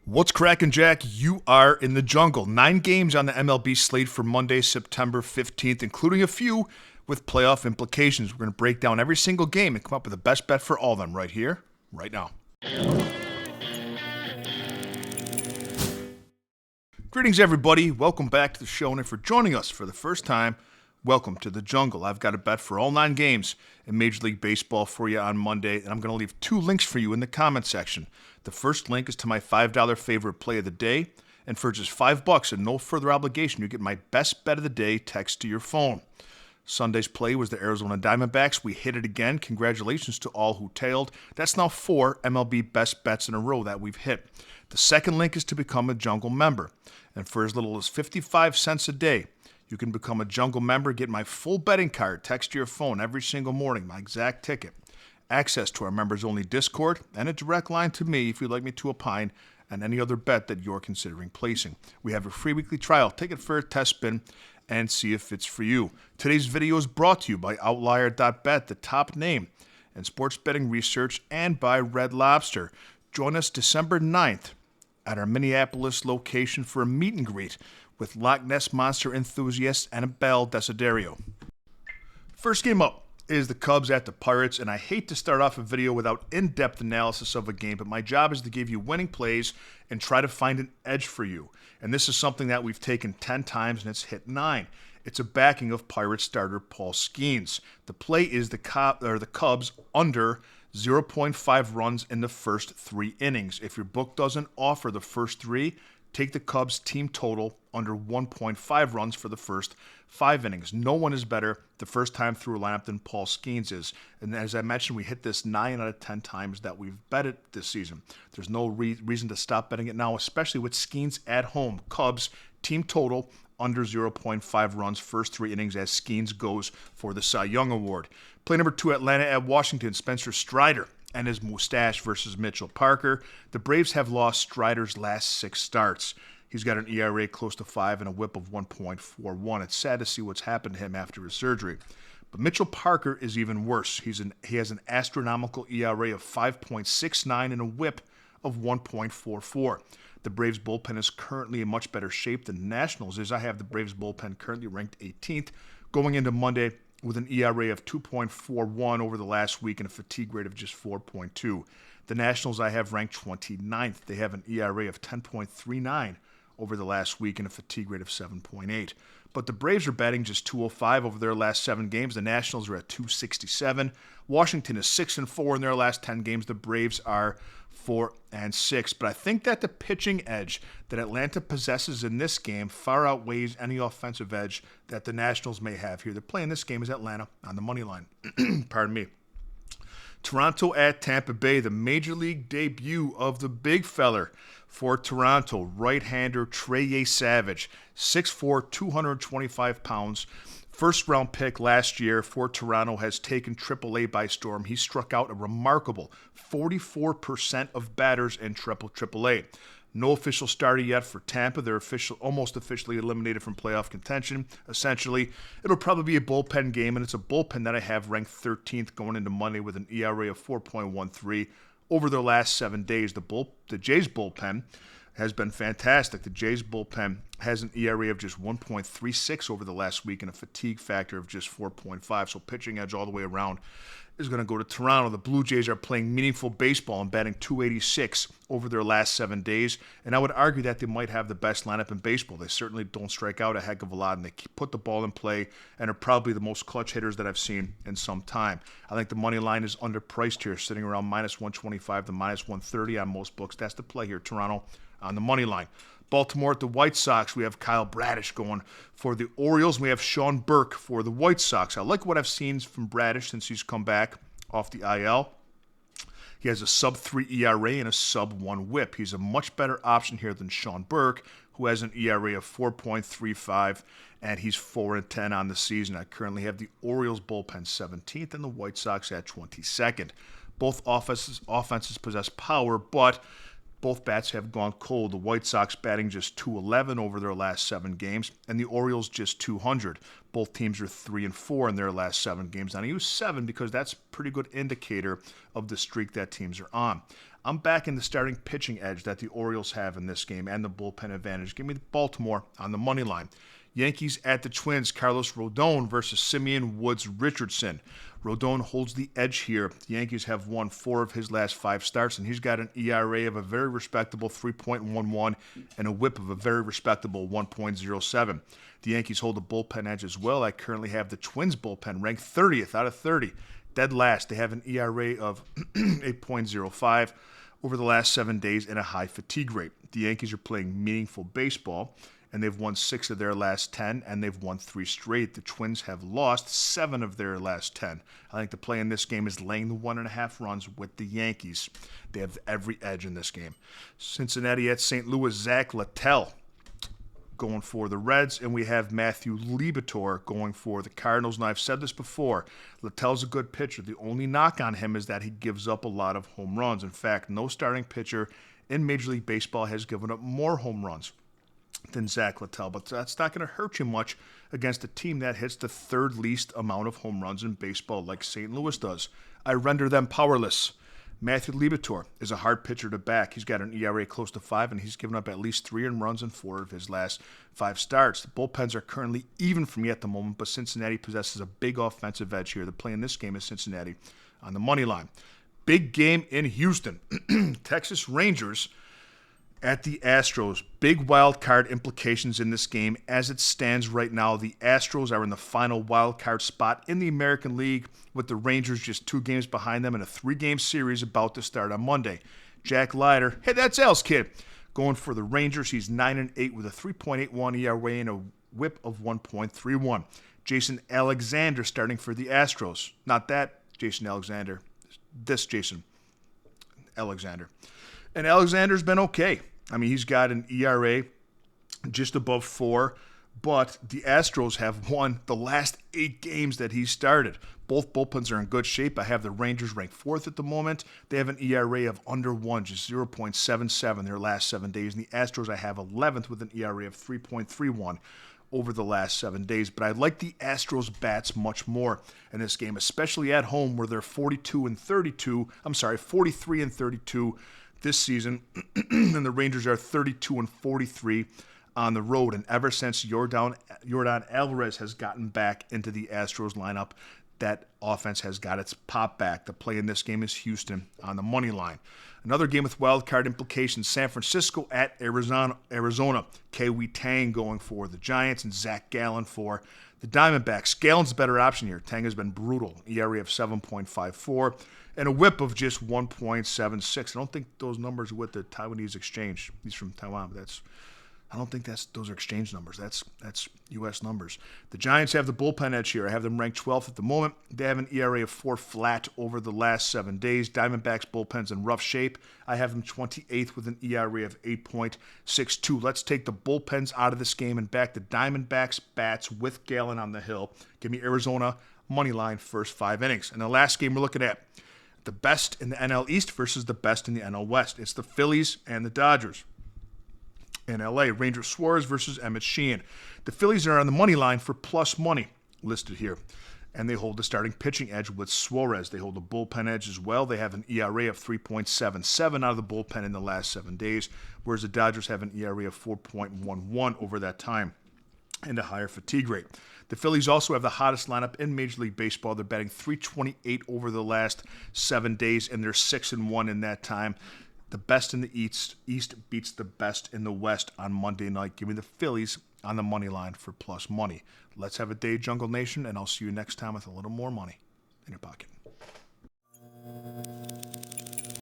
What's cracking, Jack? You are in the jungle. 9 games on the MLB slate for Monday, September 15th, including a few with playoff implications. We're going to break down every single game and come up with the best bet for all of them right here, right now. Greetings, everybody. Welcome back to the show, and if you're joining us for the first time, welcome to the jungle. I've got a bet for all 9 games in Major League Baseball for you on Monday, and I'm going to leave 2 links for you in the comment section. The first link is to my $5 favorite play of the day, and for just $5 and no further obligation, you get my best bet of the day text to your phone. Sunday's play was the Arizona Diamondbacks. We hit it again. Congratulations to all who tailed. That's now 4 MLB best bets in a row that we've hit. The second link is to become a Jungle member, and for as little as 55 cents a day, you can become a Jungle member, get my full betting card, text to your phone every single morning, my exact ticket, access to our members-only Discord, and a direct line to me if you'd like me to opine on any other bet that you're considering placing. We have a free weekly trial. Take it for a test spin and see if it's for you. Today's video is brought to you by Outlier.bet, the top name in sports betting research, and by Red Lobster. Join us December 9th at our Minneapolis location for a meet and greet with Loch Ness Monster enthusiast Annabelle Desiderio. First game up is the Cubs at the Pirates, and I hate to start off a video without in-depth analysis of a game, but my job is to give you winning plays and try to find an edge for you. And this is something that we've taken 10 times, and it's hit 9. It's a backing of Pirates starter Paul Skeens. The play is the Cubs under 0.5 runs in the first 3 innings. If your book doesn't offer the first 3, take the Cubs team total under 1.5 runs for the first 5 innings. No one is better the first time through a lineup than Paul Skeens is. And as I mentioned, we hit this 9 out of 10 times that we've bet it this season. There's no reason to stop betting it now, especially with Skeens at home. Cubs team total under 0.5 runs first 3 innings as Skeens goes for the Cy Young Award. Play number 2, Atlanta at Washington. Spencer Strider and his mustache versus Mitchell Parker. The Braves have lost Strider's last 6 starts. He's got an ERA close to 5 and a whip of 1.41. It's sad to see what's happened to him after his surgery. But Mitchell Parker is even worse. He has an astronomical ERA of 5.69 and a whip of 1.44. The Braves bullpen is currently in much better shape than the Nationals is. I have the Braves bullpen currently ranked 18th going into Monday with an ERA of 2.41 over the last week and a fatigue rate of just 4.2. The Nationals I have ranked 29th. They have an ERA of 10.39 over the last week and a fatigue rate of 7.8. But the Braves are batting just 205 over their last 7 games. The Nationals are at 267. Washington is 6-4 in their last 10 games. The Braves are 4-6. But I think that the pitching edge that Atlanta possesses in this game far outweighs any offensive edge that the Nationals may have here. They're playing this game as Atlanta on the money line. Pardon me. Toronto at Tampa Bay, the Major League debut of the big feller for Toronto, right-hander Trey Savage, 6'4", 225 pounds. First-round pick last year for Toronto, has taken AAA by storm. He struck out a remarkable 44% of batters in AAA. No official starter yet for Tampa. They're almost officially eliminated from playoff contention. Essentially, it'll probably be a bullpen game, and it's a bullpen that I have ranked 13th going into Monday with an ERA of 4.13 over their last 7 days. The Jays bullpen has been fantastic. The Jays bullpen has an ERA of just 1.36 over the last week and a fatigue factor of just 4.5. So pitching edge all the way around is going to go to Toronto. The Blue Jays are playing meaningful baseball and batting .286 over their last 7 days, and I would argue that they might have the best lineup in baseball. They certainly don't strike out a heck of a lot, and they put the ball in play and are probably the most clutch hitters that I've seen in some time. I think the money line is underpriced here, sitting around minus 125 to minus 130 on most books. That's the play here, Toronto on the money line. Baltimore at the White Sox, we have Kyle Bradish going for the Orioles. We have Sean Burke for the White Sox. I like what I've seen from Bradish since he's come back off the IL. He has a sub-3 ERA and a sub-1 whip. He's a much better option here than Sean Burke, who has an ERA of 4.35, and he's 4-10 on the season. I currently have the Orioles bullpen 17th and the White Sox at 22nd. Both offenses possess power, but both bats have gone cold. The White Sox batting just .211 over their last 7 games, and the Orioles just .200. Both teams are 3-4 in their last 7 games. And I use 7 because that's a pretty good indicator of the streak that teams are on. I'm backing the starting pitching edge that the Orioles have in this game and the bullpen advantage. Give me Baltimore on the money line. Yankees at the Twins, Carlos Rodon versus Simeon Woods Richardson. Rodon holds the edge here. The Yankees have won 4 of his last 5 starts, and he's got an ERA of a very respectable 3.11 and a whip of a very respectable 1.07. The Yankees hold the bullpen edge as well. I currently have the Twins bullpen ranked 30th out of 30. Dead last. They have an ERA of 8.05 over the last 7 days and a high fatigue rate. The Yankees are playing meaningful baseball, and they've won 6 of their last 10, and they've won 3 straight. The Twins have lost 7 of their last 10. I think the play in this game is laying the 1.5 runs with the Yankees. They have every edge in this game. Cincinnati at St. Louis, Zach Littell going for the Reds, and we have Matthew Liberatore going for the Cardinals. And I've said this before, Littell's a good pitcher. The only knock on him is that he gives up a lot of home runs. In fact, no starting pitcher in Major League Baseball has given up more home runs than Zach Littell, but that's not going to hurt you much against a team that hits the 3rd least amount of home runs in baseball like St. Louis does. I render them powerless. Matthew Liberatore is a hard pitcher to back. He's got an ERA close to 5, and he's given up at least 3 earned runs in 4 of his last 5 starts. The bullpens are currently even for me at the moment, but Cincinnati possesses a big offensive edge here. The play in this game is Cincinnati on the money line. Big game in Houston. Texas Rangers at the Astros. Big wild card implications in this game. As it stands right now, the Astros are in the final wild card spot in the American League, with the Rangers just 2 games behind them in a 3-game series about to start on Monday. Jack Leiter, hey, that's Al's kid, going for the Rangers. He's 9-8 with a 3.81 ERA and a whip of 1.31. Jason Alexander starting for the Astros. Not that Jason Alexander. This Jason Alexander. And Alexander's been okay. I mean, he's got an ERA just above 4, but the Astros have won the last 8 games that he started. Both bullpens are in good shape. I have the Rangers ranked 4th at the moment. They have an ERA of under 1, just 0.77 their last 7 days. And the Astros I have 11th with an ERA of 3.31 over the last 7 days. But I like the Astros bats much more in this game, especially at home where they're 43 and 32 this season, and the Rangers are 32 and 43 on the road. And ever since Yordan Alvarez has gotten back into the Astros lineup, that offense has got its pop back. The play in this game is Houston on the money line. Another game with wild card implications, San Francisco at Arizona. Kiwi Tang going for the Giants and Zach Gallen for the Diamondbacks. Gallen's the better option here. Tang has been brutal. ERA of 7.54 and a whip of just 1.76. I don't think those numbers are with the Taiwanese exchange. He's from Taiwan, but I don't think those are exchange numbers. That's U.S. numbers. The Giants have the bullpen edge here. I have them ranked 12th at the moment. They have an ERA of 4 flat over the last 7 days. Diamondbacks bullpen's in rough shape. I have them 28th with an ERA of 8.62. Let's take the bullpens out of this game and back the Diamondbacks bats with Gallen on the hill. Give me Arizona money line first 5 innings. And the last game we're looking at, the best in the NL East versus the best in the NL West. It's the Phillies and the Dodgers. In LA, Ranger Suarez versus Emmett Sheehan. The Phillies are on the money line for plus money listed here, and they hold the starting pitching edge with Suarez. They hold the bullpen edge as well. They have an ERA of 3.77 out of the bullpen in the last 7 days, whereas the Dodgers have an ERA of 4.11 over that time and a higher fatigue rate. The Phillies also have the hottest lineup in Major League Baseball. They're batting .328 over the last 7 days, and they're 6-1 in that time. The best in the East beats the best in the West on Monday night. Give me the Phillies on the money line for plus money. Let's have a day, Jungle Nation, and I'll see you next time with a little more money in your pocket.